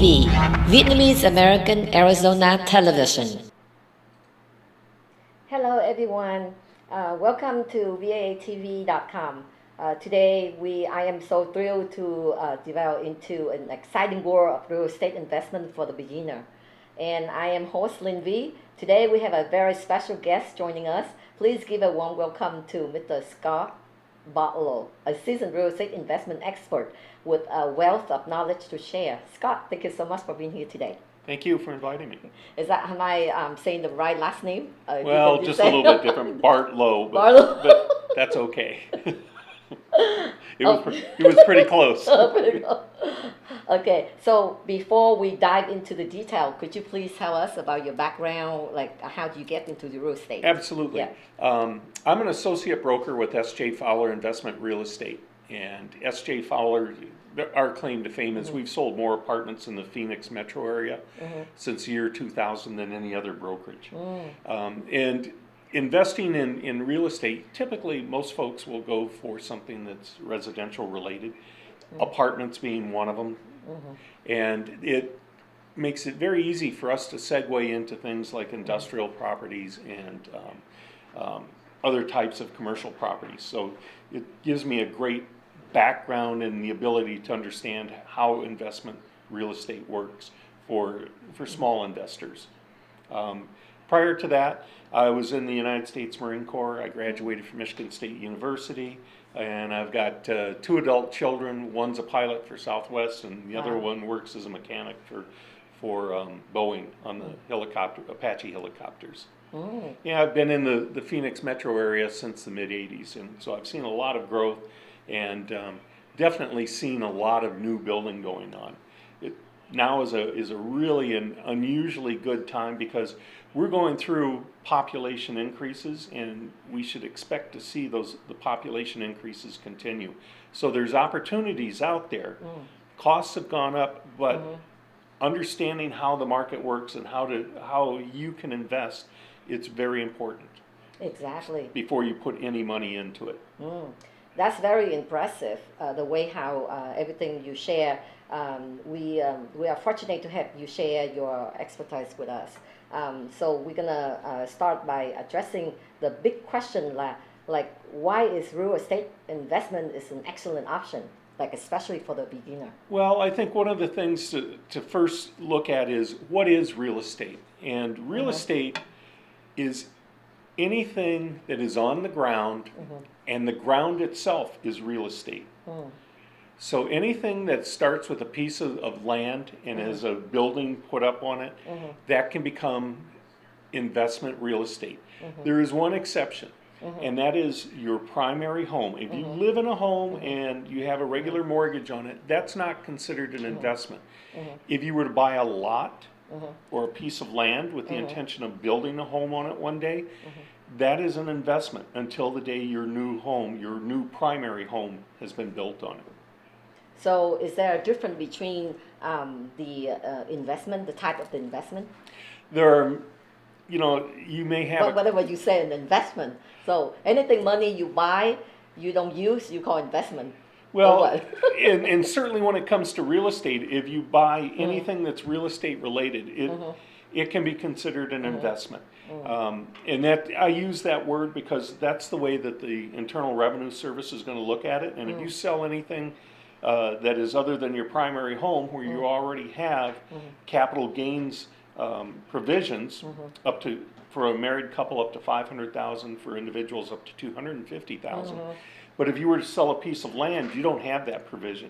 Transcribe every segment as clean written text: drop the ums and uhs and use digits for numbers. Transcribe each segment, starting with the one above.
LINHVI, Vietnamese American Arizona Television. Hello everyone, welcome to VAATV.com. Today I am so thrilled to delve into an exciting world of real estate investment for the beginner. And I am host LINHVI. Today we have a very special guest joining us. Please give a warm welcome to Mr. Scott BARLOWE, a seasoned real estate investment expert with a wealth of knowledge to share. Scott, thank you so much for being here today. Thank you for inviting me. Am I saying the right last name? Well, just a little bit different. BARLOWE, but that's okay. It was pretty close. Pretty close. Okay, so before we dive into the detail, could you please tell us about your background, like how do you get into the real estate? Absolutely. Yeah. I'm an associate broker with S.J. Fowler Investment Real Estate. And S.J. Fowler, our claim to fame is we've sold more apartments in the Phoenix metro area since the year 2000 than any other brokerage. And investing in real estate, typically most folks will go for something that's residential related, apartments being one of them. And it makes it very easy for us to segue into things like industrial properties and other types of commercial properties. So it gives me a great background and the ability to understand how investment real estate works for small investors. Prior to that, I was in the United States Marine Corps. I graduated from Michigan State University, and I've got 2 adult children. One's a pilot for Southwest, and the other one works as a mechanic for Boeing on the Apache helicopters. Yeah, I've been in the Phoenix metro area since the mid-'80s, and so I've seen a lot of growth and definitely seen a lot of new building going on. It now is a really an unusually good time because we're going through population increases, and we should expect to see the population increases continue. So there's opportunities out there. Costs have gone up, but understanding how the market works and how you can invest, it's very important. Exactly. Before you put any money into it. That's very impressive, the way how everything you share. We are fortunate to have you share your expertise with us. So we're gonna start by addressing the big question, like why is real estate investment is an excellent option, like especially for the beginner? Well, I think one of the things to first look at is what is real estate, and real estate is anything that is on the ground, and the ground itself is real estate. So anything that starts with a piece of land and has a building put up on it, that can become investment real estate. There is one exception, and that is your primary home. If you live in a home and you have a regular mortgage on it, that's not considered an investment. If you were to buy a lot or a piece of land with the intention of building a home on it one day, that is an investment until the day your new primary home has been built on it. So is there a difference between the investment, the type of the investment? There are, you may have... But whatever you say, an investment. So anything money you buy, you don't use, you call investment. Well, and certainly when it comes to real estate, if you buy anything that's real estate related, it can be considered an investment. And that I use that word because that's the way that the Internal Revenue Service is going to look at it. And if you sell anything that is other than your primary home, where you already have capital gains provisions up to, for a married couple, up to $500,000, for individuals up to $250,000. But if you were to sell a piece of land, you don't have that provision.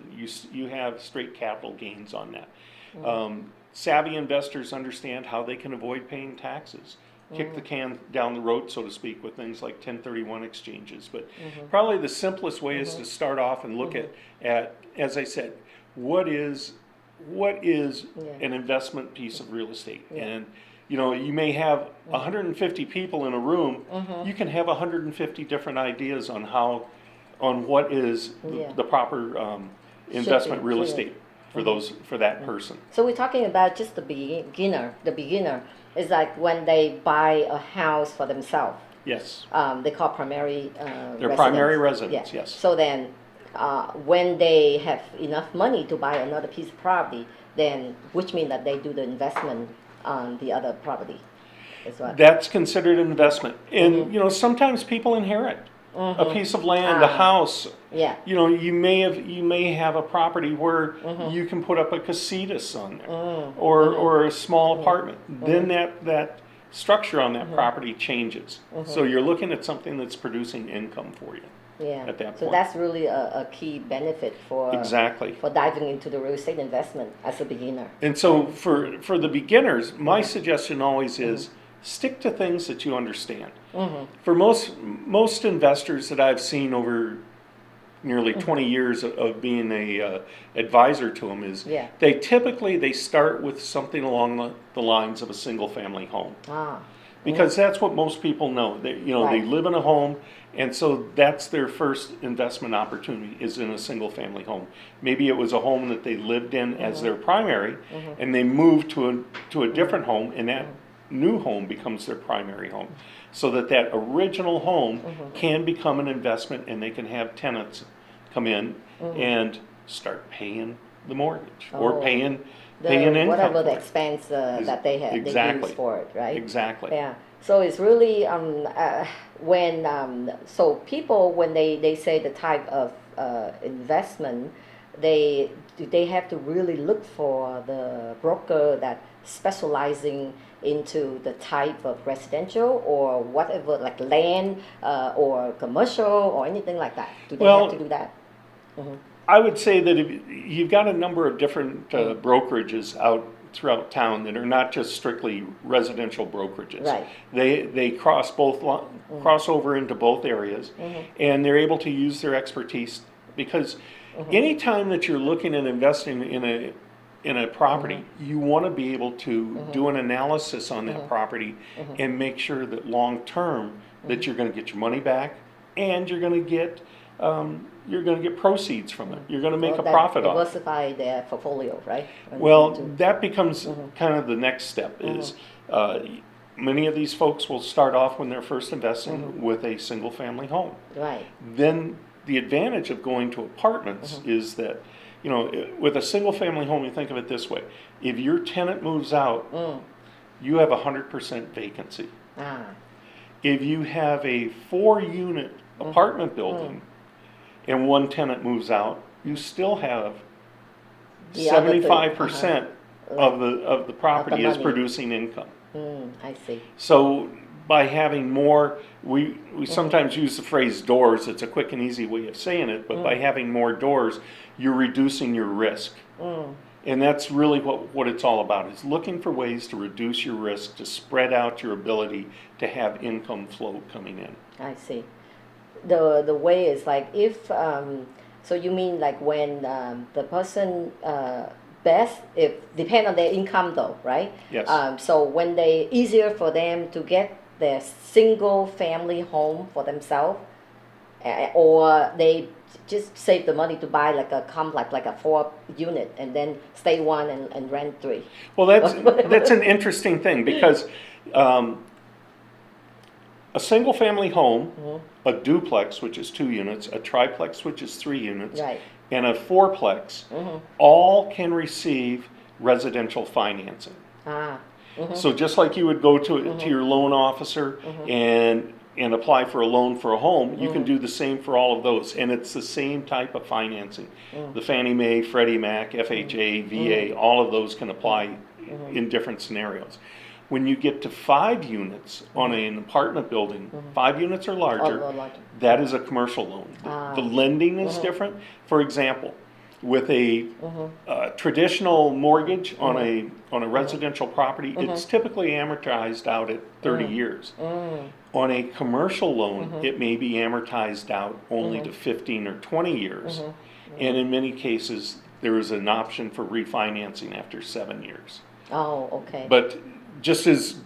You have straight capital gains on that. Savvy investors understand how they can avoid paying taxes. Kick the can down the road, so to speak, with things like 1031 exchanges. But probably the simplest way is to start off and look at, as I said, what is an investment piece of real estate? And you may have 150 people in a room. You can have 150 different ideas on what is the proper investment real estate for that person. So we're talking about just the beginner. The beginner is like when they buy a house for themselves. Yes. They call primary Their primary residence, yes. So then when they have enough money to buy another piece of property, then which means that they do the investment on the other property as well. That's considered an investment. And, you know, sometimes people inherit a piece of land, a house. Yeah. You know, you may have a property where you can put up a casitas on there, or a small apartment. Then that structure on that property changes. So you're looking at something that's producing income for you. Yeah. At that point. So that's really a key benefit for diving into the real estate investment as a beginner. And so for the beginners, my suggestion always is stick to things that you understand. For most investors that I've seen over nearly 20 years of being a advisor to them is they start with something along the lines of a single family home. Because that's what most people know. They live in a home, and so that's their first investment opportunity is in a single family home. Maybe it was a home that they lived in as their primary, and they moved to a different home, and that new home becomes their primary home. So that original home can become an investment, and they can have tenants come in and start paying the mortgage or paying income. Whatever the expense that they use for it, right? Exactly. Yeah. So it's really when so people when they say the type of investment, they have to really look for the broker that specializing into the type of residential or whatever, like land or commercial or anything like that. Do they have to do that? I would say that if you've got a number of different brokerages out throughout town that are not just strictly residential brokerages. Right. They cross over into both areas, and they're able to use their expertise because anytime that you're looking at investing in a property, you want to be able to do an analysis on that property and make sure that long term that you're going to get your money back and you're going to get proceeds from it. You're going to make a profit on it. Diversify their portfolio, right? Well, that becomes kind of the next step is many of these folks will start off when they're first investing with a single family home. Right. Then the advantage of going to apartments is that, you know, with a single family home, you think of it this way. If your tenant moves out, you have 100% vacancy. If you have a 4-unit apartment building, and one tenant moves out, you still have 75% of the property is producing income. I see. So by having more, we sometimes use the phrase doors. It's a quick and easy way of saying it, but by having more doors, you're reducing your risk. And that's really what it's all about, is looking for ways to reduce your risk, to spread out your ability to have income flow coming in. I see. The way is like if so you mean like when the person if depend on their income though, right? Yes. So when they easier for them to get their single family home for themselves, or they just save the money to buy like a complex, like a 4-unit, and then stay one and rent 3. Well, that's an interesting thing because a single family home, a duplex, which is 2 units, a triplex, which is 3 units, and a 4-plex, all can receive residential financing. So just like you would go to your loan officer and apply for a loan for a home, you can do the same for all of those, and it's the same type of financing. The Fannie Mae, Freddie Mac, FHA, VA, all of those can apply in different scenarios. When you get to 5 units on an apartment building, 5 units or larger, that is a commercial loan. The lending is different. For example, with a traditional mortgage on a residential property, it's typically amortized out at 30 years. On a commercial loan, it may be amortized out only to 15 or 20 years. And in many cases, there is an option for refinancing after 7 years. Oh, okay. But just as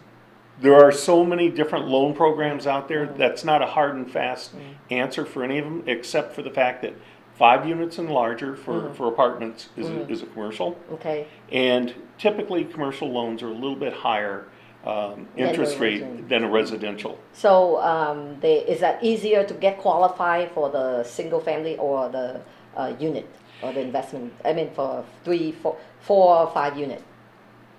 there are so many different loan programs out there, that's not a hard and fast answer for any of them, except for the fact that 5 units and larger for apartments is a commercial. Okay. And typically commercial loans are a little bit higher interest rate than a residential. So is that easier to get qualified for the single family or the unit? or the investment? I mean, for 4 or 5 unit.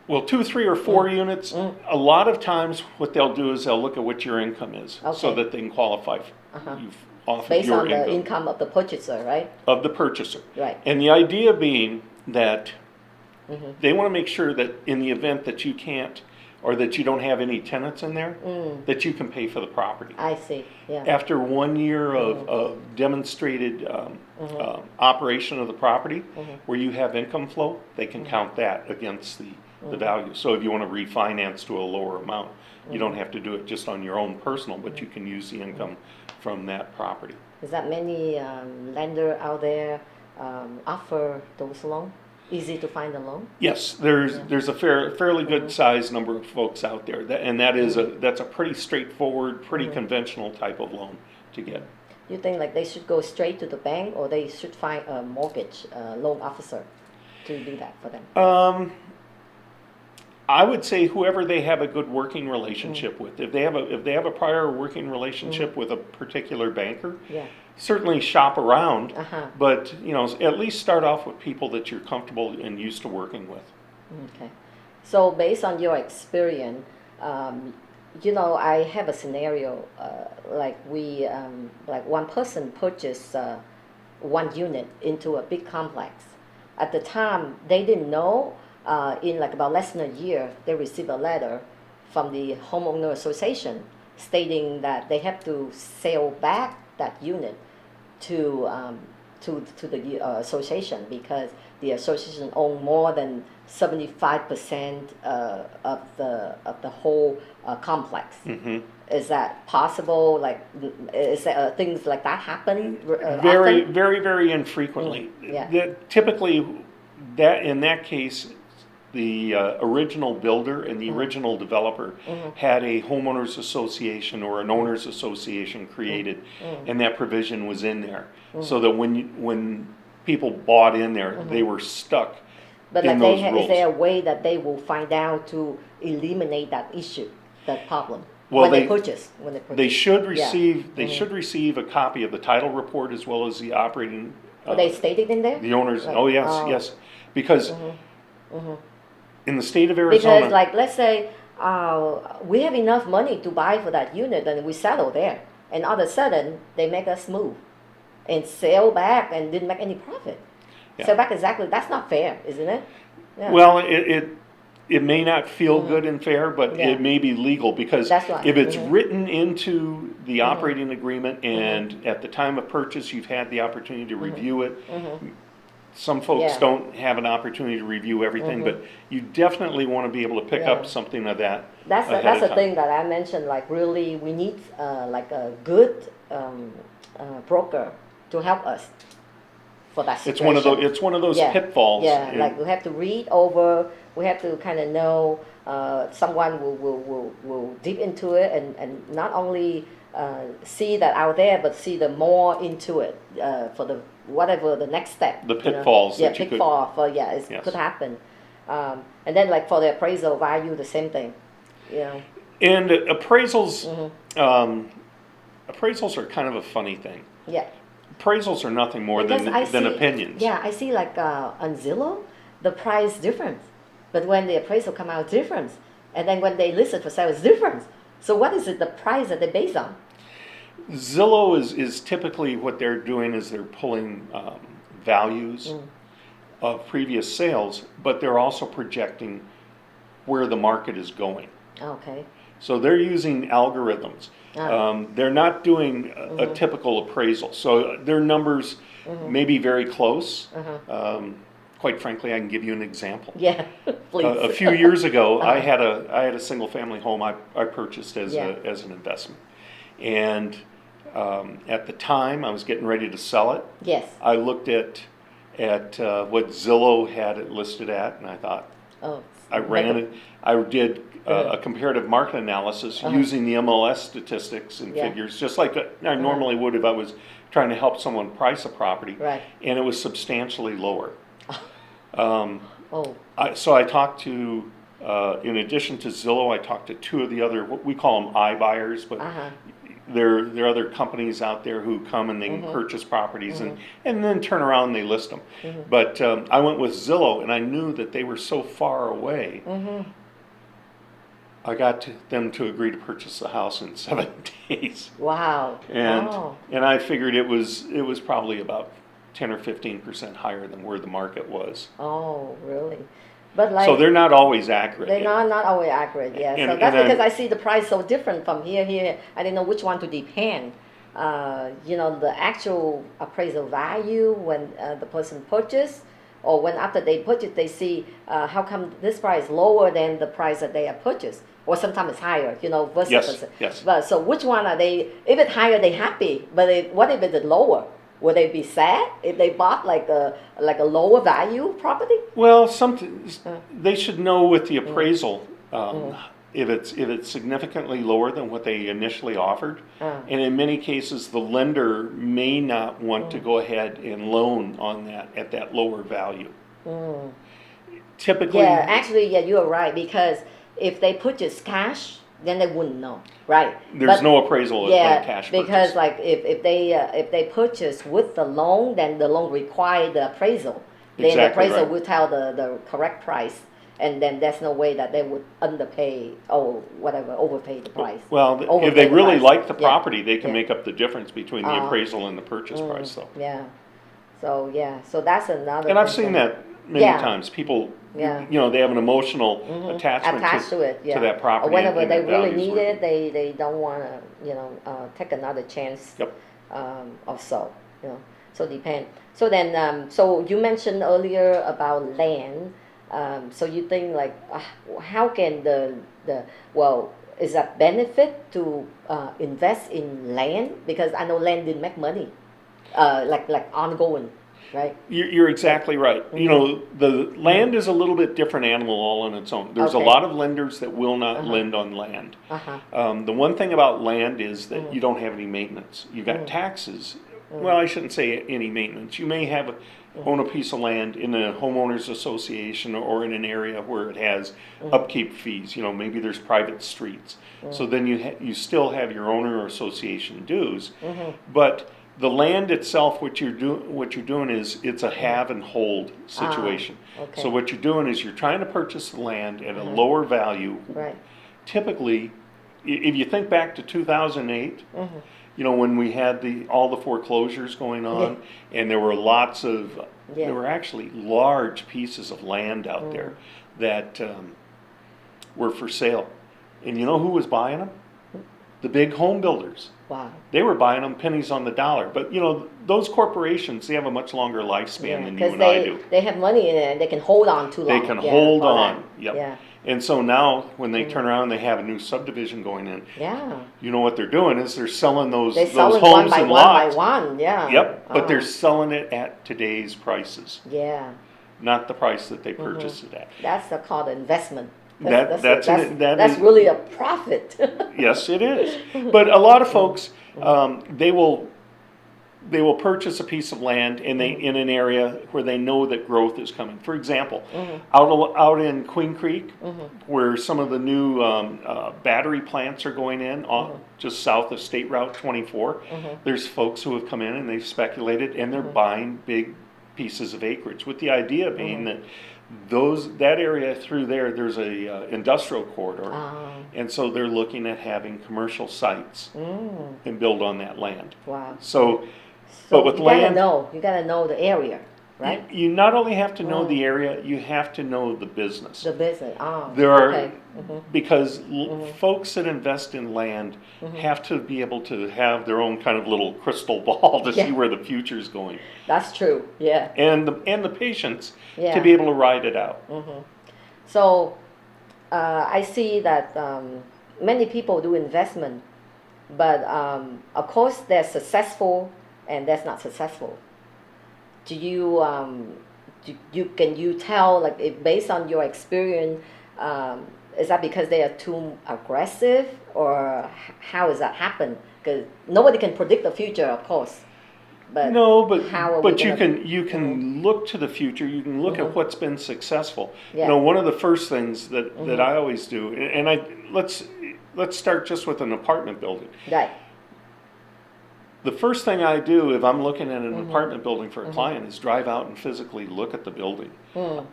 Well, 2, 3, or 4 units, a lot of times what they'll do is they'll look at what your income is so Okay. that they can qualify you off of Based your on the income of the purchaser, right? of the purchaser. Right. And the idea being that they want to make sure that in the event that you can't, or that you don't have any tenants in there, that you can pay for the property. I see. Yeah. After 1 year of demonstrated operation of the property, where you have income flow, they can count that against the value. So if you want to refinance to a lower amount, you don't have to do it just on your own personal, but you can use the income from that property. Is that many lender out there offer those loans? Easy to find a loan? Yes, there's a fairly good sized number of folks out there, and that's a pretty straightforward, pretty conventional type of loan to get. You think like they should go straight to the bank, or they should find a mortgage loan officer to do that for them? I would say whoever they have a good working relationship with. If they have a prior working relationship with a particular banker, certainly shop around. But at least start off with people that you're comfortable and used to working with. Okay. So based on your experience, I have a scenario like one person purchased 1 unit into a big complex. At the time, they didn't know. In like about less than a year, they received a letter from the homeowner association stating that they have to sell back that unit to the association, because the association owned more than 75% of the whole complex. Is that possible? Like, is there, things like that happen? Very, often? very, very infrequently. Typically, in that case, the original builder and the original developer had a homeowners association or an owners association created, and that provision was in there, so that when people bought in there, they were stuck in those rules. Is there a way that they will find out to eliminate that issue, that problem? Well, when they purchase. They should receive a copy of the title report as well as the operating. They stated in there? The owners. Like, yes, because. In the state of Arizona, because like let's say we have enough money to buy for that unit, and we settle there, and all of a sudden they make us move and sell back and didn't make any profit. Sell back exactly. That's not fair, isn't it? Yeah. Well, it may not feel good and fair, but it may be legal, because if it's written into the operating agreement and at the time of purchase you've had the opportunity to review it. Some folks don't have an opportunity to review everything, but you definitely want to be able to pick up something of that. That's the thing that I mentioned. Like, really, we need like a good broker to help us for that situation. It's one of those pitfalls. Yeah, like we have to read over. We have to kind of know. Someone will deep into it and not only see that out there, but see the more into it for the whatever the next step. The pitfalls. That you could could happen. And then like for the appraisal value, the same thing. And appraisals, appraisals are kind of a funny thing. Yeah. Appraisals are nothing more than opinions. Yeah, I see like on Zillow, the price difference, but when the appraisal come out difference, and then when they list it for sale, it's different. So what is it, the price that they're based on? Zillow is typically what they're doing is they're pulling values of previous sales, but they're also projecting where the market is going. Okay. So they're using algorithms. They're not doing a typical appraisal. So their numbers may be very close. Quite frankly, I can give you an example. Yeah, please. A few years ago, I had a single family home I purchased as an investment, and at the time I was getting ready to sell it. Yes. I looked at what Zillow had it listed at, and I thought, I ran it. I did a comparative market analysis using the MLS statistics and figures, just like I normally would if I was trying to help someone price a property. Right. And it was substantially lower. So I talked to, in addition to Zillow, I talked to two of the other, what we call them iBuyers, but there are other companies out there who come and they can purchase properties and then turn around and they list them. But I went with Zillow, and I knew that they were so far away. I got them to agree to purchase the house in 7 days. Wow. And I figured it was probably about 10 or 15% higher than where the market was. Oh, really? But like, so they're not always accurate. They're not always accurate, yeah. So that's because I see the price so different from here. I didn't know which one to depend. You know, the actual appraisal value when the person purchased, or when after they purchase, they see how come this price lower than the price that they have purchased, or sometimes it's higher, you know, versus. Yes. But so which one are they? If it's higher, they happy. But what if it's lower? Would they be sad if they bought like a lower value property? Well, they should know with the appraisal if it's significantly lower than what they initially offered, and in many cases the lender may not want to go ahead and loan on that at that lower value. Typically, actually, you are right, because if they purchase cash, then they wouldn't know, right? There's no appraisal of cash purchase. Because like if they purchase with the loan, then the loan requires the appraisal. Then the appraisal will tell the correct price, and then there's no way that they would underpay or whatever, overpay the price. Well, if they really like the property, they can make up the difference between the appraisal and the purchase price, though. So that's another. And I've seen that many times. People, you know, they have an emotional attachment to that property. Or whenever they really need it, they don't want to, you know, take another chance. Or so, you know. So depend. So then, so you mentioned earlier about land. So you think like, how can is that benefit to invest in land? Because I know land didn't make money, like ongoing. Right. You're exactly right. You know, the land is a little bit different animal all on its own. There's a lot of lenders that will not lend on land. The one thing about land is that you don't have any maintenance. You got taxes. Well, I shouldn't say any maintenance. You may own a piece of land in a homeowners association or in an area where it has upkeep fees. You know, maybe there's private streets. So then you still have your owner or association dues, but the land itself, what you're doing is it's a have and hold situation. So what you're doing is you're trying to purchase the land at a lower value. Right. Typically, if you think back to 2008, you know, when we had all the foreclosures going on, and there were lots of there were actually large pieces of land out there that were for sale, and you know who was buying them? The big home builders. Wow. They were buying them pennies on the dollar. But, you know, those corporations, they have a much longer lifespan than you and I do. They have money in it and they can hold on too long. They can hold on. And so now when they turn around and they have a new subdivision going in, you know what they're doing is they're selling those homes and lots. One by one, Yep, but they're selling it at today's prices. Yeah. Not the price that they purchased it at. That's called investment. That's really a profit. Yes, it is. But a lot of folks, they will purchase a piece of land in an area where they know that growth is coming. For example, out in Queen Creek, where some of the new battery plants are going in, just south of State Route 24, there's folks who have come in and they've speculated and they're buying big pieces of acreage, with the idea being that that area through there's a industrial corridor, and so they're looking at having commercial sites and build on that land. Wow. So but with land, you gotta know the area, right? You not only have to know the area, you have to know the business. The business. There are because folks that invest in land have to be able to have their own kind of little crystal ball to see where the future is going. That's true. Yeah. And the patience to be able to ride it out. So I see that many people do investment, but of course they're successful and that's not successful. Do you can you tell, like, if based on your experience, is that because they are too aggressive, or how does that happen? Because nobody can predict the future, of course. But you can look to the future. You can look at what's been successful. You know, one of the first things that I always do, and let's start just with an apartment building. Right. The first thing I do if I'm looking at an apartment building for a client is drive out and physically look at the building.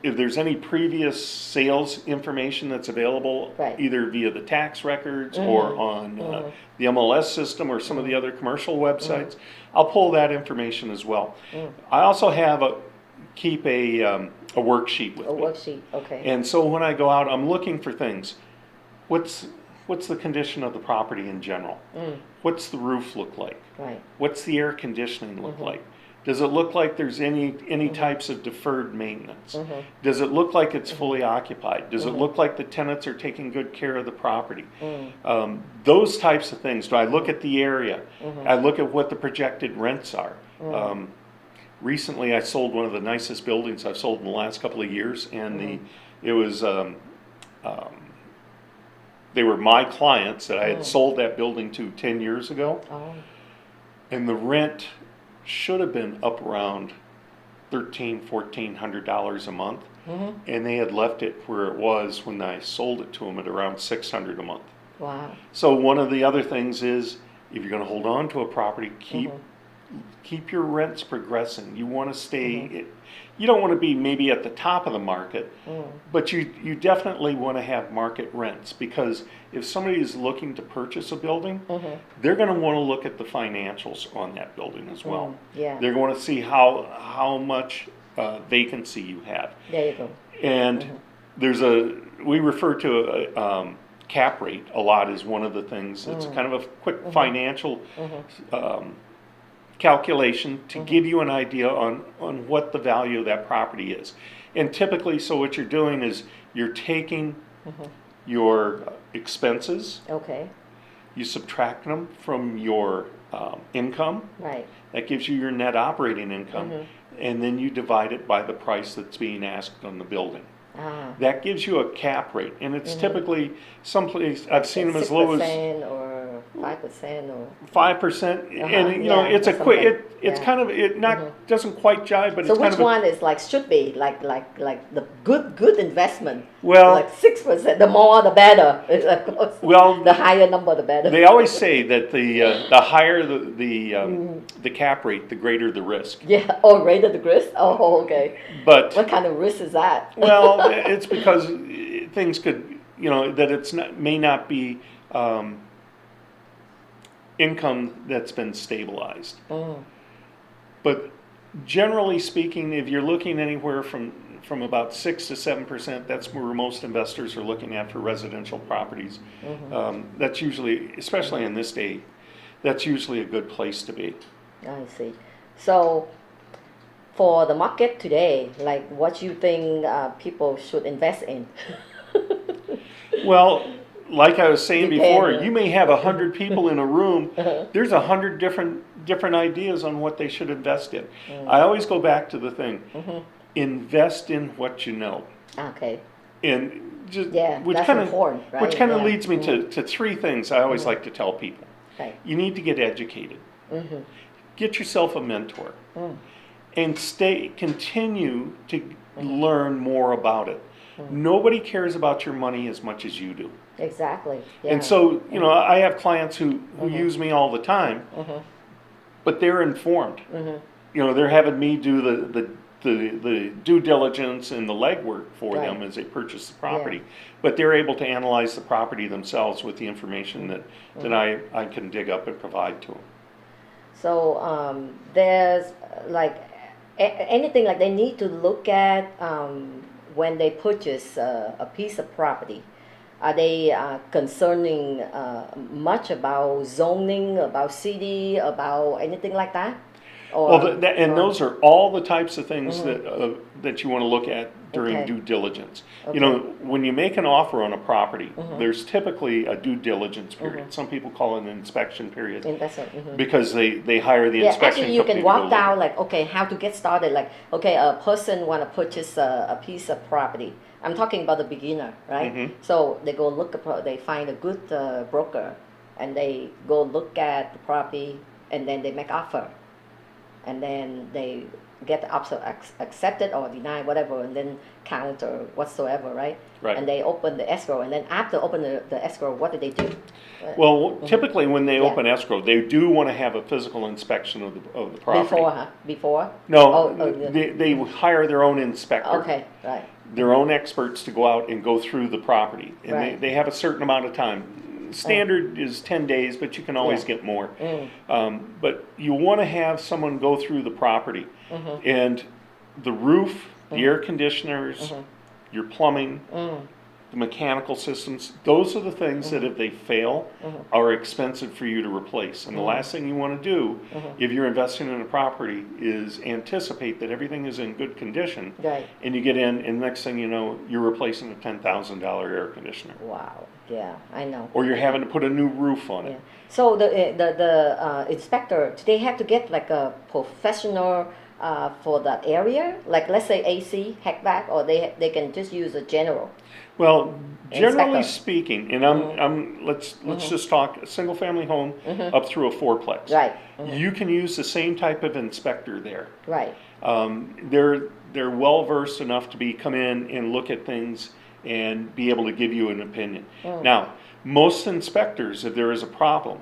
If there's any previous sales information that's available, Right. either via the tax records or on the MLS system or some of the other commercial websites, I'll pull that information as well. I also keep a worksheet with A me. worksheet, okay. And so when I go out, I'm looking for things. What's the condition of the property in general? What's the roof look like? Right. What's the air conditioning look like? Does it look like there's any types of deferred maintenance? Does it look like it's fully occupied? Does it look like the tenants are taking good care of the property? Those types of things. Do I look at the area? I look at what the projected rents are. Recently, I sold one of the nicest buildings I've sold in the last couple of years, and it was they were my clients that I had sold that building to 10 years ago, and the rent should have been up around $1,400 a month, and they had left it where it was when I sold it to them at around $600 a month. Wow. So one of the other things is, if you're going to hold on to a property, keep your rents progressing. You want to stay. You don't want to be maybe at the top of the market, but you definitely want to have market rents, because if somebody is looking to purchase a building, they're going to want to look at the financials on that building as well. Yeah. They're going to see how much vacancy you have. There you go. And we refer to a cap rate a lot as one of the things. It's kind of a quick financial calculation to give you an idea on what the value of that property is. And typically, so what you're doing is you're taking your expenses, Okay. you subtract them from your income. Right. That gives you your net operating income, and then you divide it by the price that's being asked on the building. That gives you a cap rate, and it's typically someplace I've seen them as low as 6% or 5% or 5%, and you know it's a quick. It's kind of doesn't quite jive, but so it's kind which of one is like should be like the good investment? Well, like 6%. The more the better. Of course. Well, the higher number the better. They always say that the higher the cap rate, the greater the risk. Yeah. Oh, greater the risk. Oh, okay. But what kind of risk is that? Well, it's because things could, that may not be income that's been stabilized. But generally speaking, if you're looking anywhere from about 6 to 7%, that's where most investors are looking at for residential properties. That's usually, especially in this day, that's usually a good place to be. I see. So for the market today, like what you think people should invest in? Well, like I was saying before, you may have 100 people in a room. There's 100 different ideas on what they should invest in. I always go back to the thing: invest in what you know. Okay. And just that's important, right? Which kind of leads me to three things I always like to tell people. Right. You need to get educated. Get yourself a mentor, and continue to learn more about it. Nobody cares about your money as much as you do. Exactly. Yeah. And so, I have clients who use me all the time, but they're informed. They're having me do the due diligence and the legwork for them as they purchase the property. But they're able to analyze the property themselves with the information that I can dig up and provide to them. So there's like anything like they need to look at when they purchase a piece of property. Are they concerning much about zoning, about city, about anything like that? Or, those are all the types of things that you want to look at during due diligence. When you make an offer on a property, there's typically a due diligence period. Some people call it an inspection period because they hire the inspection actually you company can walk to down like, okay, how to get started. Like, okay, a person want to purchase a piece of property. I'm talking about the beginner, right? So they go they find a good broker, and they go look at the property, and then they make offer. And then they get the option accepted or denied, whatever, and then count or whatsoever, right? Right. And they open the escrow, and then after open the escrow, what do they do? Well, typically when they Yeah. open escrow, they do want to have a physical inspection of the property. Before, huh? Before? No, Yeah. they hire their own inspector. Okay, right. Their own experts to go out and go through the property. And Right. they have a certain amount of time. Standard is 10 days, but you can always Yeah. get more. But you want to have someone go through the property. And the roof, the air conditioners, your plumbing, the mechanical systems, those are the things that if they fail are expensive for you to replace. And the last thing you want to do if you're investing in a property is anticipate that everything is in good condition. Right. And you get in and next thing you know, you're replacing a $10,000 air conditioner. Wow. Yeah, I know. Or you're having to put a new roof on Yeah. it. So the inspector, they have to get like a professional for that area, like let's say AC, HVAC, or they can just use a general. Well, generally Inspector. speaking, and let's just talk a single family home up through a fourplex. Right. You can use the same type of inspector there. Right. They're well versed enough to come in and look at things and be able to give you an opinion. Now, most inspectors, if there is a problem,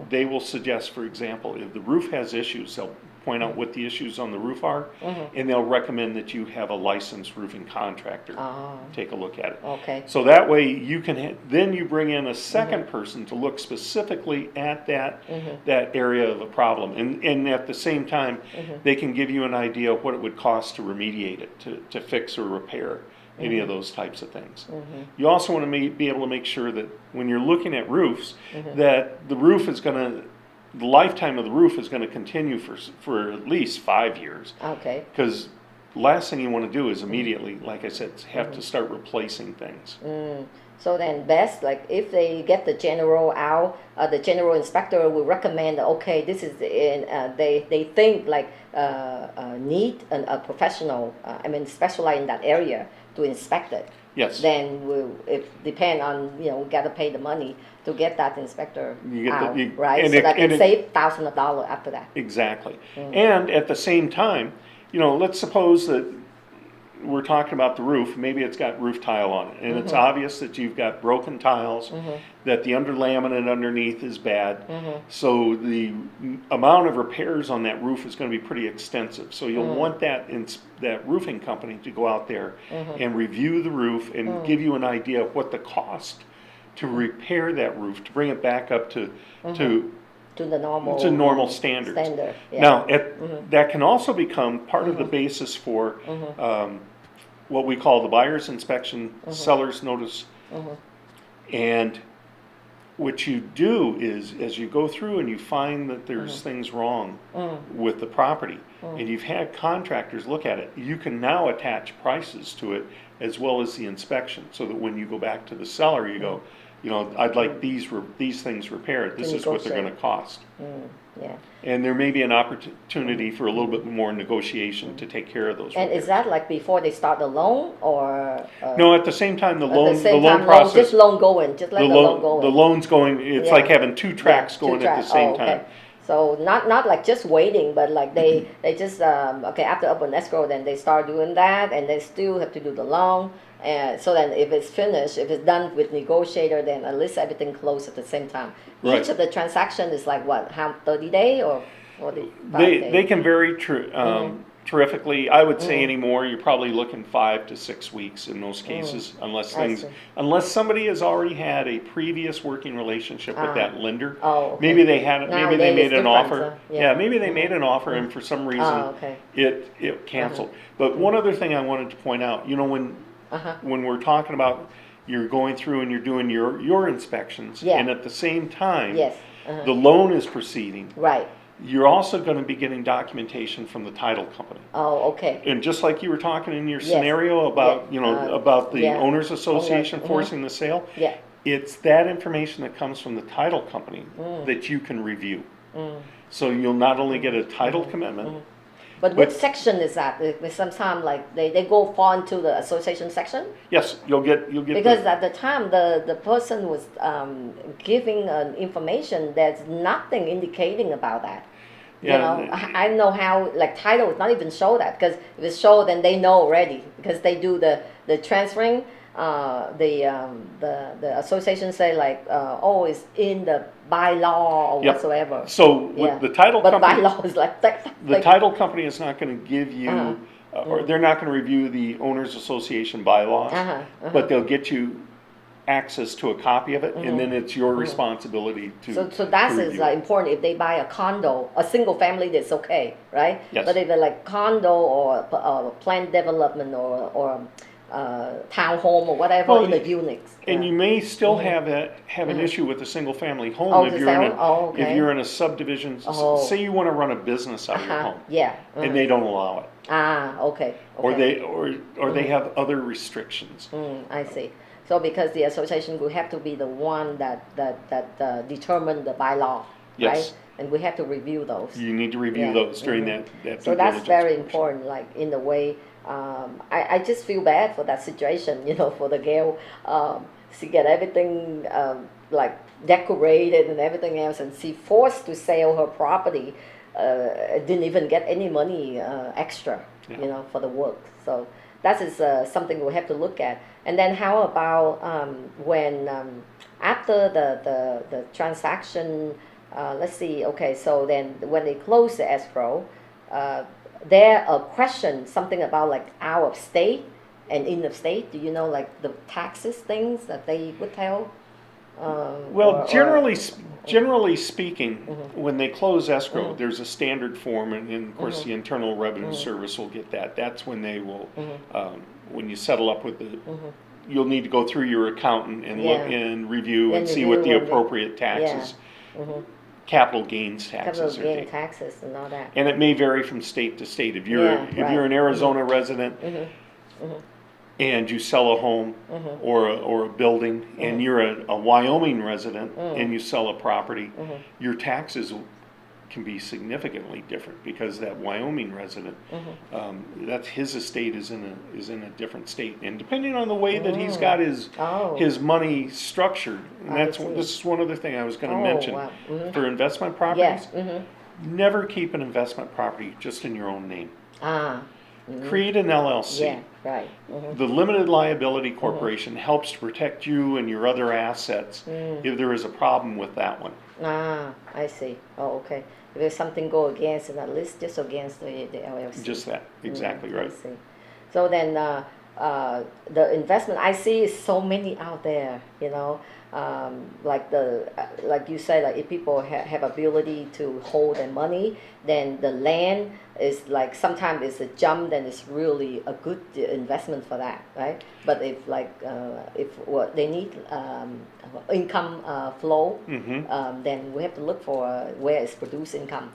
they will suggest, for example, if the roof has issues, they'll point out what the issues on the roof are, and they'll recommend that you have a licensed roofing contractor take a look at it. Okay. So that way you can then you bring in a second person to look specifically at that area of a problem, and at the same time they can give you an idea of what it would cost to remediate it, to fix or repair any of those types of things. You also want to be able to make sure that when you're looking at roofs, that the roof is going to, the lifetime of the roof is going to continue for at least 5 years. Okay. Because last thing you want to do is immediately, like I said, have to start replacing things. So then best, like if they get the general out, the general inspector will recommend, okay, this is, they think like need a professional, specialize in that area to inspect it. Yes. Then if depend on, we got to pay the money to get that inspector You get out, the- right? and So it- that and can it- save thousands of dollars after that. Exactly. And at the same time, let's suppose that we're talking about the roof, maybe it's got roof tile on it, and it's obvious that you've got broken tiles, that the laminate underneath is bad, so the amount of repairs on that roof is going to be pretty extensive. So you'll want that roofing company to go out there and review the roof and give you an idea of what the cost to repair that roof, to bring it back up to the normal standards. Yeah. Now, that can also become part of the basis for what we call the buyer's inspection, seller's notice. And what you do is, as you go through and you find that there's things wrong with the property, and you've had contractors look at it, you can now attach prices to it as well as the inspection, so that when you go back to the seller, you go, I'd like these things repaired. This is what they're going to cost. Yeah. And there may be an opportunity for a little bit more negotiation to take care of those And repairs. is that like before they start the loan, or No, at the same time, the at the loan same time, process, just loan going, just let the loan the going? loan's going, it's Yeah. like having two tracks Two going at the tracks. same Oh, okay. time. So not like just waiting, but like they just after open escrow, then they start doing that, and they still have to do the loan. And so then if it's finished, if it's done with negotiator, then at least everything closed at the same time. Right. Each of the transaction is like what, 30 day or 45 They day? can vary terrifically. I would say anymore, you're probably looking 5 to 6 weeks in most cases, I see. unless somebody has already had a previous working relationship with that lender. Oh, okay. Maybe they had, maybe they Nowadays made it's an different, offer. yeah. Yeah, maybe they made an offer and for some reason Oh, okay. it canceled. But one other thing I wanted to point out, when we're talking about you're going through and you're doing your inspections, Yeah. and at the same time, Yes. the loan is proceeding. Right. You're also going to be getting documentation from the title company. Oh, okay. And just like you were talking in your Yes. scenario about, Yeah. about the Yeah. owners association Owner, forcing the sale, Yeah. it's that information that comes from the title company that you can review. So you'll not only get a title commitment, But which section is that? Sometimes like they go far into the association section? yes, you'll get Because the, at the time the person was giving information, there's nothing indicating about that. You know, I know how, like, title is not even show that, because if it's show, then they know already, because they do the transferring. The association say, like, oh, it's in the bylaw or Yep. whatsoever. So with the title but company, bylaw is like the title company is not going to give you, or they're not going to review the owners association bylaws, but they'll get you access to a copy of it, and then it's your responsibility to. So that to is review it. important. If they buy a condo, a single family, that's okay, right? Yes. But if they're like condo or planned development or townhome or whatever, Well, in the units. And you may still have an issue with a single family home Oh, if the you're in sale? Oh, okay. if you're in a subdivision. Oh. Say you want to run a business out of your home, Yeah. and they don't allow it, Okay. or they have other restrictions. I see. So because the association will have to be the one that determine the bylaw, Yes. right? And we have to review those. You need to review those during that So due that's diligence very portion. important. Like, in the way, I just feel bad for that situation. You know, for the girl, she get everything like decorated and everything else, and she forced to sell her property. Didn't even get any money extra, you know, for the work. So that is something we have to look at. And then how about when after the transaction, let's see, okay, so then when they close the escrow, there a question, something about like out of state and in of state. Do you know, like, the taxes things that they would tell? Well, generally speaking, when they close escrow, there's a standard form, and of course the Internal Revenue Service will get that. That's when they will, when you settle up with the, you'll need to go through your accountant and look and review and see what the appropriate taxes, capital gains taxes, capital gain taxes and all that. and it may vary from state to state. If you're an Arizona resident. And you sell a home or a building, and you're a Wyoming resident, and you sell a property, your taxes can be significantly different, because that Wyoming resident, that's his estate is in a different state, and depending on the way that he's got his money structured, and this is one other thing I was going to mention for investment properties. Never keep an investment property just in your own name. Create an LLC. Yeah, right. The limited liability corporation helps to protect you and your other assets if there is a problem with that one. I see. Oh, okay. If there's something go against, and at least just against the LLC. Just that, exactly right. I see. So then the investment, I see so many out there, you know, like like you say, like, if people have ability to hold their money, then the land is like, sometimes it's a jump, then it's really a good investment for that, right? But if like if what they need income flow, then we have to look for where it's produced income.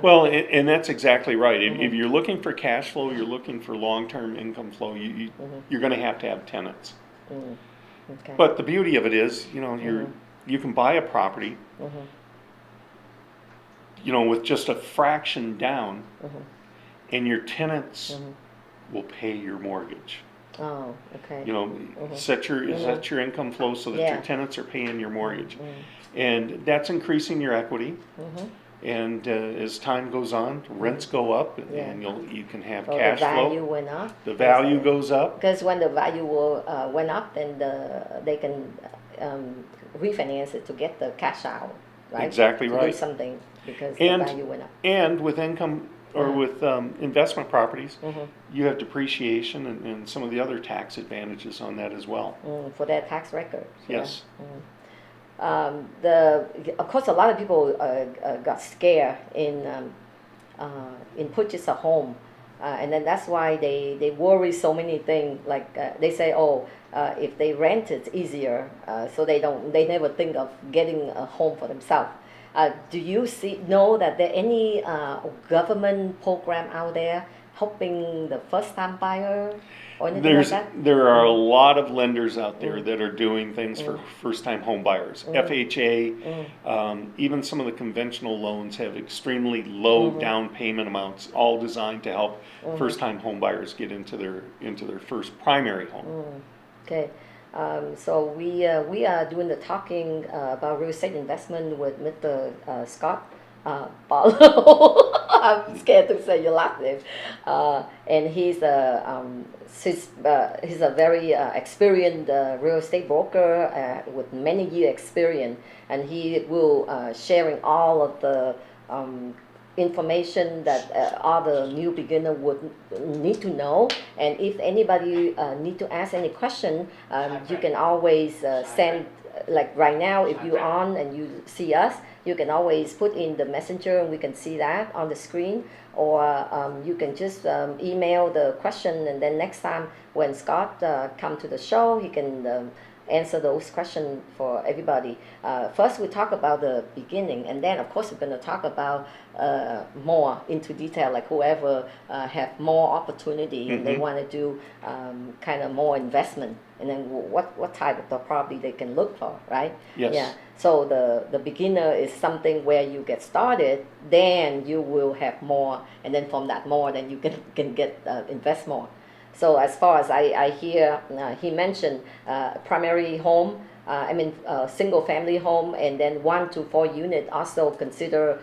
Well, and that's exactly right. If you're looking for cash flow, you're looking for long-term income flow, you're going to have tenants. Okay. But the beauty of it is, you know, you can buy a property, you know, with just a fraction down, and your tenants will pay your mortgage. Oh, okay. You know, set your income flow so that your tenants are paying your mortgage, and that's increasing your equity. And as time goes on, rents go up, and you can have cash flow. The value went up. The value goes up. Because when the value went up, then they can refinance it to get the cash out, right? Exactly right. To do something, because the value went up. And with income or with investment properties, you have depreciation and some of the other tax advantages on that as well. For their tax record. Yes. Of course, a lot of people got scared in purchase a home, and then that's why they worry so many things. Like they say, if they rent, it's easier, so they never think of getting a home for themselves. Do you know that there any government program out there helping the first-time buyer? Or anything like that? There are a lot of lenders out there that are doing things for first-time home buyers. FHA, even some of the conventional loans have extremely low down payment amounts, all designed to help first-time home buyers get into their first primary home. Okay, so we are doing the talking about real estate investment with Mr. Scott Barlow. I'm scared to say your last name. And he's a very experienced real estate broker with many year experience, and he will sharing all of the information that all the new beginner would need to know. And if anybody need to ask any question, you can always send, like right now, if you're on and you see us, you can always put in the messenger and we can see that on the screen, or you can just email the question, and then next time when Scott come to the show, he can answer those questions for everybody. First we talk about the beginning, and then of course we're going to talk about more into detail, like whoever have more opportunity and they want to do kind of more investment, and then what type of the property they can look for, right? Yes. Yeah. So the beginner is something where you get started, then you will have more, and then from that more, then you can get invest more. So as far as I hear, he mentioned primary home, single family home, and then 1 to 4 unit also consider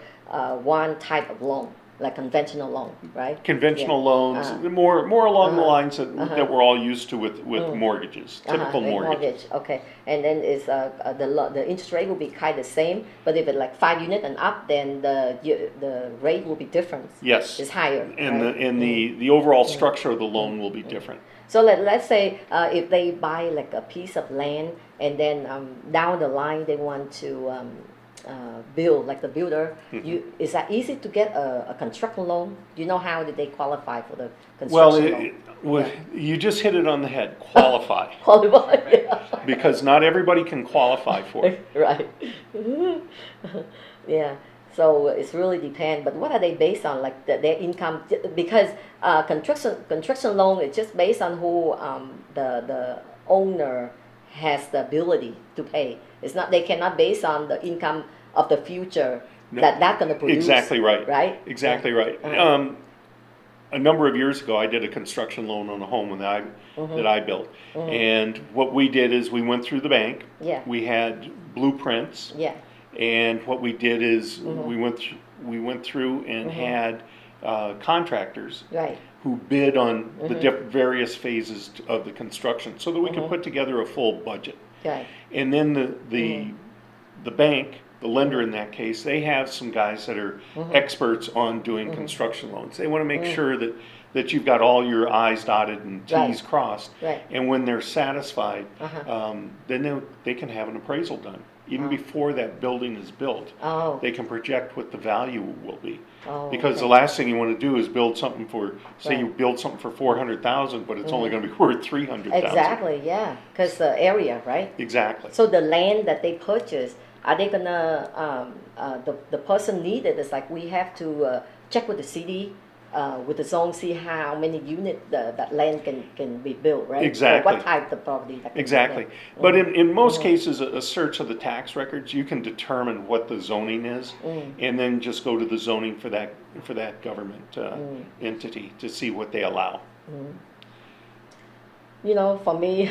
one type of loan, like conventional loan, right? Conventional loans, more along the lines that we're all used to with mortgages, typical mortgages. Okay. And then is the interest rate will be kind of the same, but if it's like 5 unit and up, then the rate will be different. Yes. It's higher. And right? the overall structure of the loan will be different. So let's say if they buy like a piece of land, and then down the line they want to build, like the builder, is that easy to get a construction loan? Do you know how did they qualify for the construction loan? You just hit it on the head. Qualify. Qualify, yeah. Because not everybody can qualify for it. Right. Yeah. So it's really depend. But what are they based on? Like their income? Because construction loan is just based on who the owner has the ability to pay. It's not, they cannot base on the income of the future that's going to produce. Exactly right. Right? Exactly right. A number of years ago, I did a construction loan on a home that I built. And what we did is we went through the bank. Yeah. We had blueprints. Yeah. And what we did is we went through and had contractors who bid on the various phases of the construction, so that we could put together a full budget. Right. And then the bank, the lender in that case, they have some guys that are experts on doing construction loans. They want to make sure that you've got all your I's dotted and T's crossed. Right. And when they're satisfied, then they can have an appraisal done. Even before that building is built, they can project what the value will be. Because the last thing you want to do is build something for, say you build something for $400,000, but it's only going to be worth $300,000. Exactly, yeah, because the area, right? Exactly. So the land that they purchase, are they gonna the person needed is like we have to check with the city, with the zone, see how many units that land can be built, right? Exactly. Or what type of property that can exactly. be built. But in most cases, a search of the tax records, you can determine what the zoning is, and then just go to the zoning for that government entity to see what they allow. You know, for me,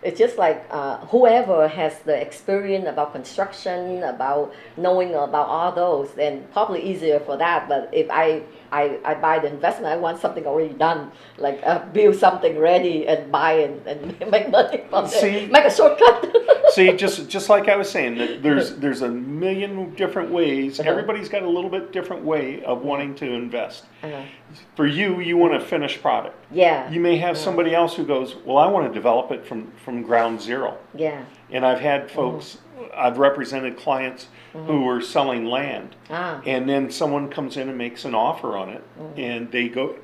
it's just like whoever has the experience about construction, about knowing about all those, then probably easier for that. But if I buy the investment, I want something already done, like build something ready and buy and make money from it. Make a shortcut. See, just like I was saying, that there's a million different ways. Everybody's got a little bit different way of wanting to invest. For you want a finished product. Yeah. You may have somebody else who goes, well, I want to develop it from ground zero. Yeah. And I've had folks, I've represented clients who were selling land, and then someone comes in and makes an offer on it, and they go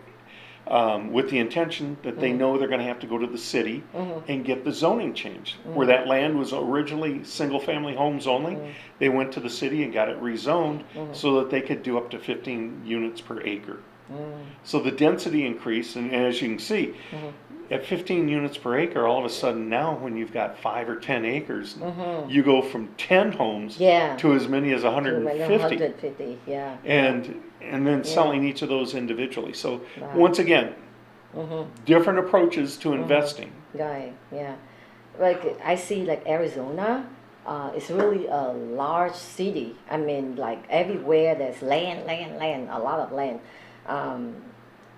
with the intention that they know they're going to have to go to the city and get the zoning changed. Where that land was originally single-family homes only, they went to the city and got it rezoned so that they could do up to 15 units per acre. So the density increased, and as you can see, at 15 units per acre, all of a sudden now when you've got 5 or 10 acres, you go from 10 homes to as many as 150. 150, yeah. And then selling each of those individually. So once again, different approaches to investing. Right, yeah. Like I see like Arizona, it's really a large city. I mean, like everywhere there's land, a lot of land. Um,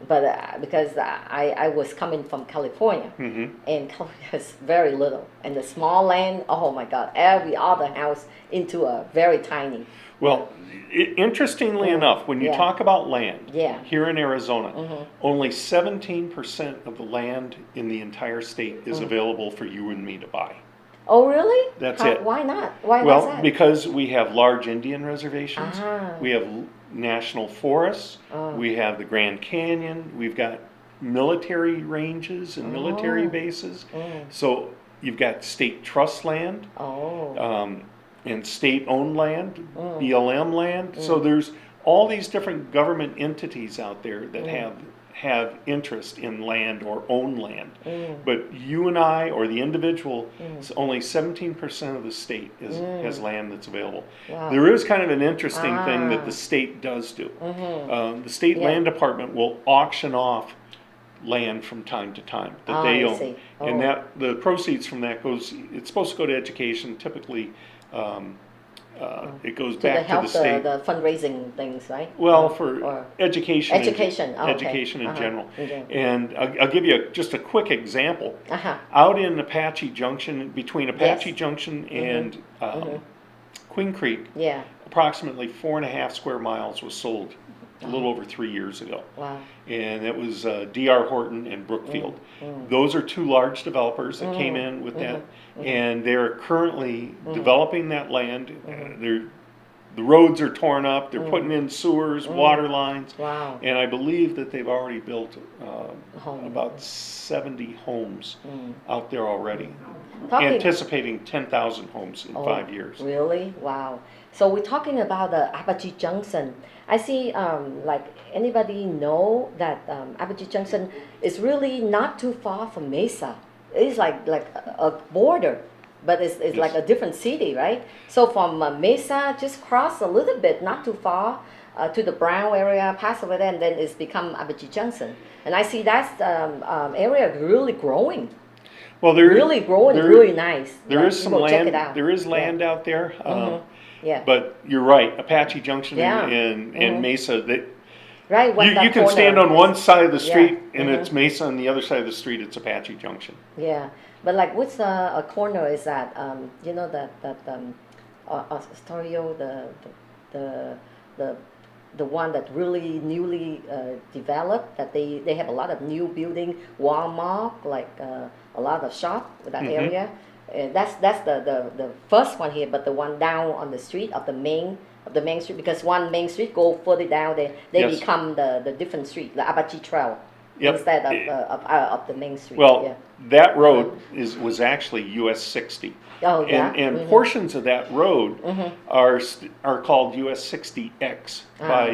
but because I was coming from California, and California is very little, and the small land, oh my God, every other house into a very tiny. Well, interestingly enough, when you Yeah. talk about land Yeah. here in Arizona, only 17% of the land in the entire state is available for you and me to buy. Oh, really? That's it. Why not? Why's Well, that? because we have large Indian reservations, Ah. we have national forests, we have the Grand Canyon, we've got military ranges and military bases. So you've got state trust land. Oh. And state-owned land, BLM land. So there's all these different government entities out there that have interest in land or own land. But you and I, or the individual, only 17% of the state has land that's available. Wow. There is kind of an interesting thing that the state does do. The state land department will auction off land from time to time that they I own. see. And that the proceeds from that it's supposed to go to education, typically. It goes To back to help the state. the fundraising things, right? Well, for Or education, education. Oh, okay. education in general. Okay. And I'll give you just a quick example. Uh-huh. Out in Apache Junction, between Apache Yes. Junction and Queen Creek, Yeah. approximately 4.5 square miles was sold a little over 3 years ago. Wow. And it was D.R. Horton and Brookfield. Those are two large developers that came in with that, and they're currently developing that land. The roads are torn up. They're putting in sewers, water lines, Wow. and I believe that they've already built Home. about 70 homes out there already, Talking- anticipating 10,000 homes in 5 years. Really? Wow. So we're talking about the Apache Junction. I see, like anybody know that Apache Junction is really not too far from Mesa. It's like a border, but it's like a different city, right? So from Mesa, just cross a little bit, not too far, to the Brown area, pass over there, and then it's become Apache Junction. And I see that area really growing. Well, they're Really growing, really nice. There is some people check it land. out. There is land out there. Yeah. But you're right, Apache Junction Yeah. and Mesa. Right. You can stand on one side of the street Yeah. and it's Mesa, on the other side of the street it's Apache Junction. Yeah, but like which a corner is that? You know that Astorio, the one that really newly developed. That they have a lot of new building, Walmart, like a lot of shop with that area. That's the first one here, but the one down on the street of the main street, because one main street go further down, they Yes. become the different street, the Apache Trail, Yep. instead of the main street. Well, yeah. that road was actually US 60. Oh yeah. And portions of that road are called US 60X by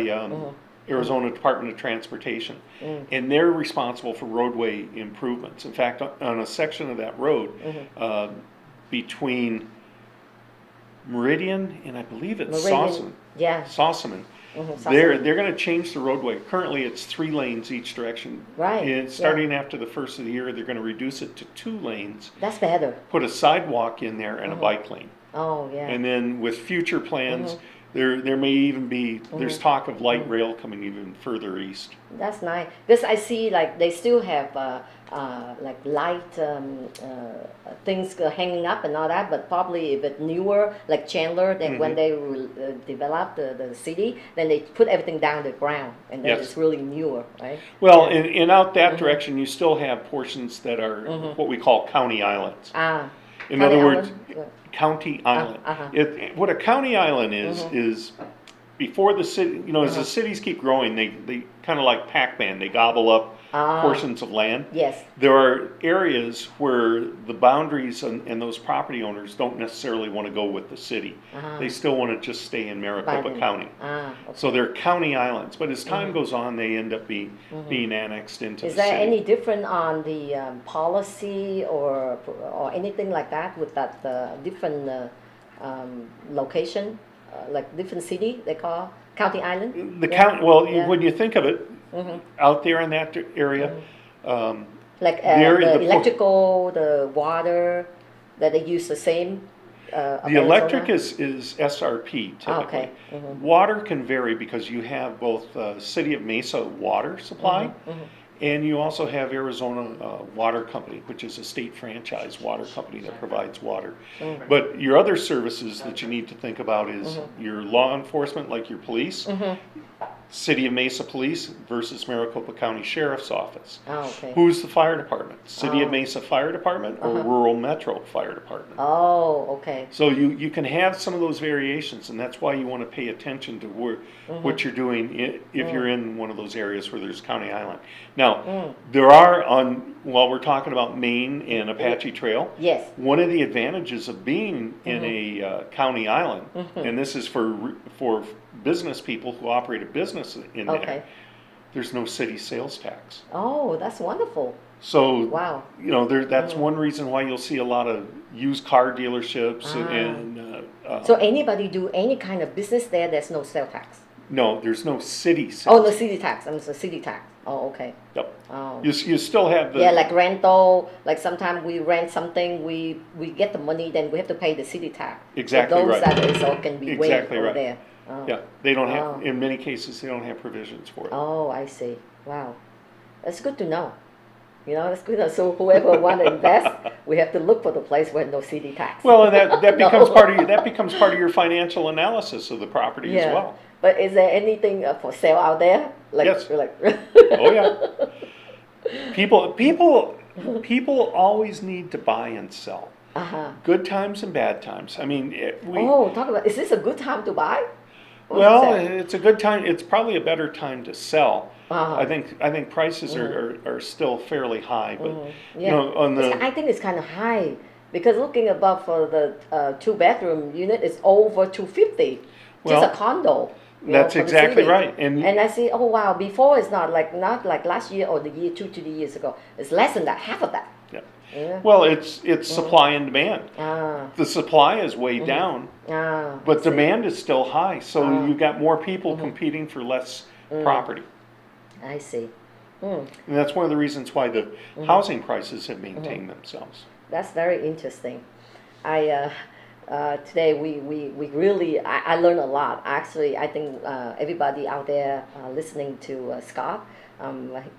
Arizona Department of Transportation. And they're responsible for roadway improvements. In fact, on a section of that road between Meridian and I believe it's Sossaman. Yeah. Sossaman. Sossaman. They're going to change the roadway. Currently, it's 3 lanes each direction. Right, And starting after the first of the year, they're going to reduce it to 2 lanes, That's better. put a sidewalk in there, and a bike lane. Oh yeah. And then with future plans, there may even be, there's talk of light rail coming even further east. That's nice. Because I see like they still have like light things hanging up and all that, but probably if it's newer, like Chandler, then when they develop the city, then they put everything down the ground, and then Yes. it's really newer, right? Well, and out that direction, you still have portions that are what we call county islands. In County other words, island? county island. What a county island is before the city, as the cities keep growing, they kind of like Pac-Man, they gobble up portions of land. Yes. There are areas where the boundaries and those property owners don't necessarily want to go with the city. They still want to just stay in Maricopa County. Okay. So they're county islands, but as time goes on, they end up being annexed into Is the there city. any different on the policy or anything like that with that different location, like different city they call county island? The county, well, Yeah. when you think of it, out there in that area, Like the area- the the electrical, the water, that they use the same of The electric Arizona? is SRP typically. Oh, okay. Water can vary because you have both City of Mesa water supply, and you also have Arizona Water Company, which is a state franchise water company that provides water. But your other services that you need to think about is your law enforcement, like your police, City of Mesa Police versus Maricopa County Sheriff's Office. Oh, okay. Who's the fire department? City of Oh. Mesa Fire Department or Rural Metro Fire Department? Oh, okay. So you can have some of those variations, and that's why you want to pay attention to what you're doing if you're in one of those areas where there's County Island. Now, there are while we're talking about Maine and Apache Trail, Yes. one of the advantages of being in a county island, and this is for business people who operate a business in there, Okay. there's no city sales tax. Oh, that's wonderful. So, Wow. that's one reason why you'll see a lot of used car dealerships and So anybody do any kind of business there, there's no sales tax? no, there's no city Oh, sales. no city tax. I'm sorry, city tax. Oh, okay. Yep. Oh. You still have the Yeah, like rental, like sometimes we rent something, we get the money, then we have to pay the city tax. Exactly so those right. Salaries all can be waived Exactly over right. there. Oh. yeah, they don't have, Oh. in many cases, they don't have provisions for it. Oh, I see. Wow. That's good to know. That's good. So whoever want to invest, we have to look for the place where no city tax. Well, and that No. becomes part of your financial analysis of the property as well. But is there anything for sale out there? Like, Yes. Like. Oh yeah. People always need to buy and sell. Good times and bad times. I mean, Talk about. Is this a good time to buy? Or well, sell? it's a good time. It's probably a better time to sell. I think prices are still fairly high, but on the I think it's kind of high because looking above for the 2-bedroom unit is over 250. Well, just a condo. That's for the exactly city. right. And I see, oh wow, before it's not like last year or the year 2 years ago. It's less than that, half of that. Yeah. Yeah. Well, it's supply and demand. Ah. The supply is way down, but demand is still high. So you've got more people competing for less property. I see. And that's one of the reasons why the housing prices have maintained themselves. That's very interesting. Today we really I learned a lot. Actually, I think everybody out there listening to Scott,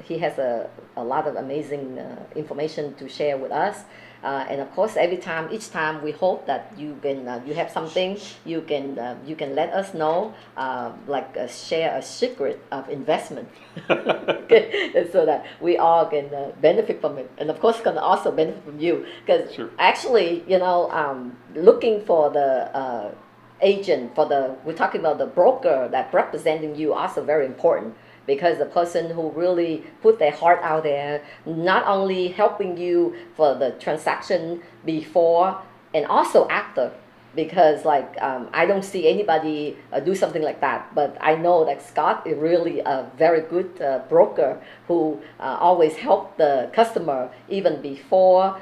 he has a lot of amazing information to share with us. And of course, each time we hope that you have something you can let us know, share a secret of investment, okay? So that we all can benefit from it, and of course, can also benefit from you because actually, looking for the agent we're talking about the broker that representing you also very important. Because the person who really put their heart out there, not only helping you for the transaction before and also after, because I don't see anybody do something like that. But I know that Scott is really a very good broker who always help the customer even before,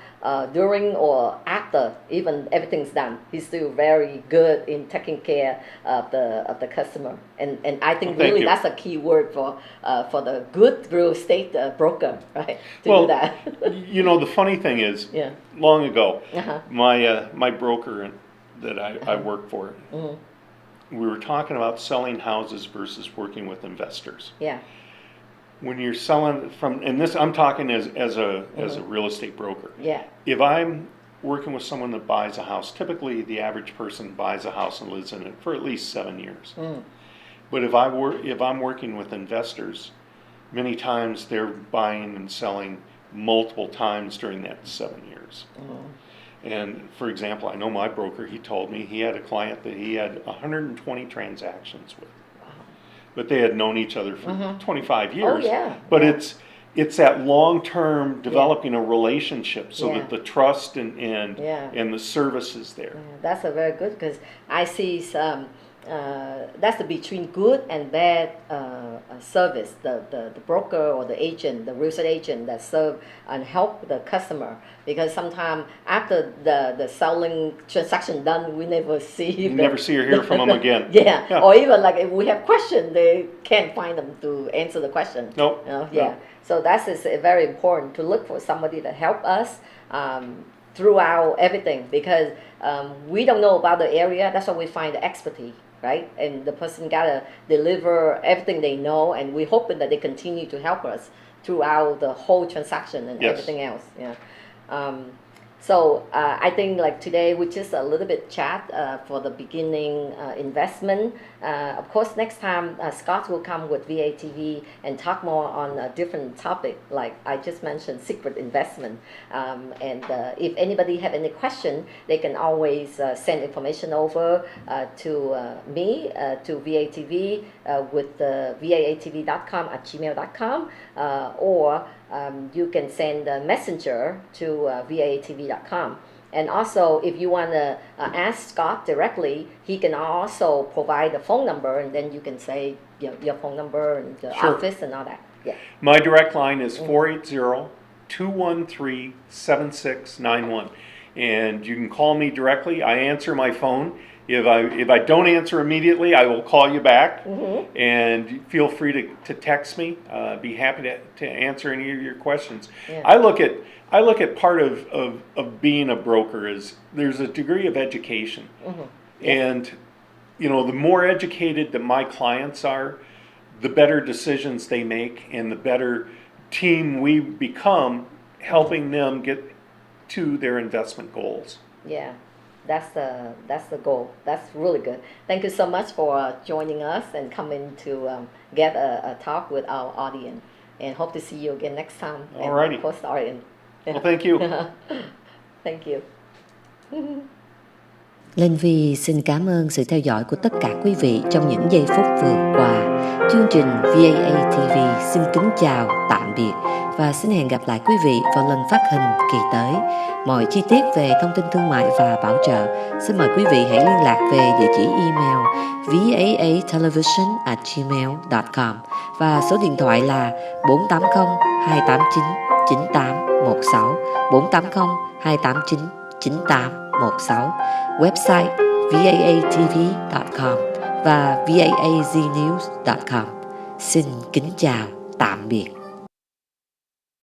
during, or after even everything's done. He's still very good in taking care of the customer, and I think really that's a key word for the good real estate broker, right? To do that. The funny thing is, long ago, my broker that I work for, we were talking about selling houses versus working with investors. Yeah. When you're selling and this I'm talking as a real estate broker. Yeah. If I'm working with someone that buys a house, typically the average person buys a house and lives in it for at least 7 years. But if I'm working with investors, many times they're buying and selling multiple times during that 7 years. And for example, I know my broker, he told me he had a client that he had 120 transactions with. But they had known each other for 25 years. Oh, yeah. But it's that long-term developing a relationship so that the trust and the service is there. Yeah, that's a very good, because I see some that's the between good and bad service. The broker or the agent, the real estate agent that serve and help the customer, because sometimes after the selling transaction done, we never see You never see or hear from them again. Yeah. Or even like if we have question, they can't find them to answer the question. Nope. Yeah. So that is very important to look for somebody that help us. throughout everything, because we don't know about the area. That's why we find the expertise, right? And the person gotta deliver everything they know, and we're hoping that they continue to help us throughout the whole transaction and everything else. Yeah. So I think like today we just a little bit chat for the beginning investment. Of course, next time Scott will come with VAATV and talk more on a different topic, like I just mentioned, secret investment. And if anybody have any question, they can always send information over to me, to VAATV with vaatv.com@gmail.com, or you can send a messenger to vaatv.com. And also, if you want to ask Scott directly, he can also provide the phone number, and then you can say your phone number and the office and all that. Yeah. My direct line is 480-213-7691. And you can call me directly. I answer my phone. If I don't answer immediately, I will call you back. And feel free to text me. Be happy to answer any of your questions. Yeah. I look at part of being a broker is there's a degree of education. And the more educated that my clients are, the better decisions they make and the better team we become helping them get to their investment goals. Yeah. That's the goal. That's really good. Thank you so much for joining us and coming to get a talk with our audience. And hope to see you again next time. Alrighty. Of course, the audience. Well, thank you. Thank you. LINHVI xin cảm ơn sự theo dõi của tất cả quý vị trong những giây phút vừa qua. Chương trình VAATV xin kính chào, tạm biệt và xin hẹn gặp lại quý vị vào lần phát hình kỳ tới. Mọi chi tiết về thông tin thương mại và bảo trợ, xin mời quý vị hãy liên lạc về địa chỉ email vaatelevision@gmail.com và số điện thoại là 480 289 9816, 480 289 9816, website vaatv.com và vaaznews.com. Xin kính chào, tạm biệt.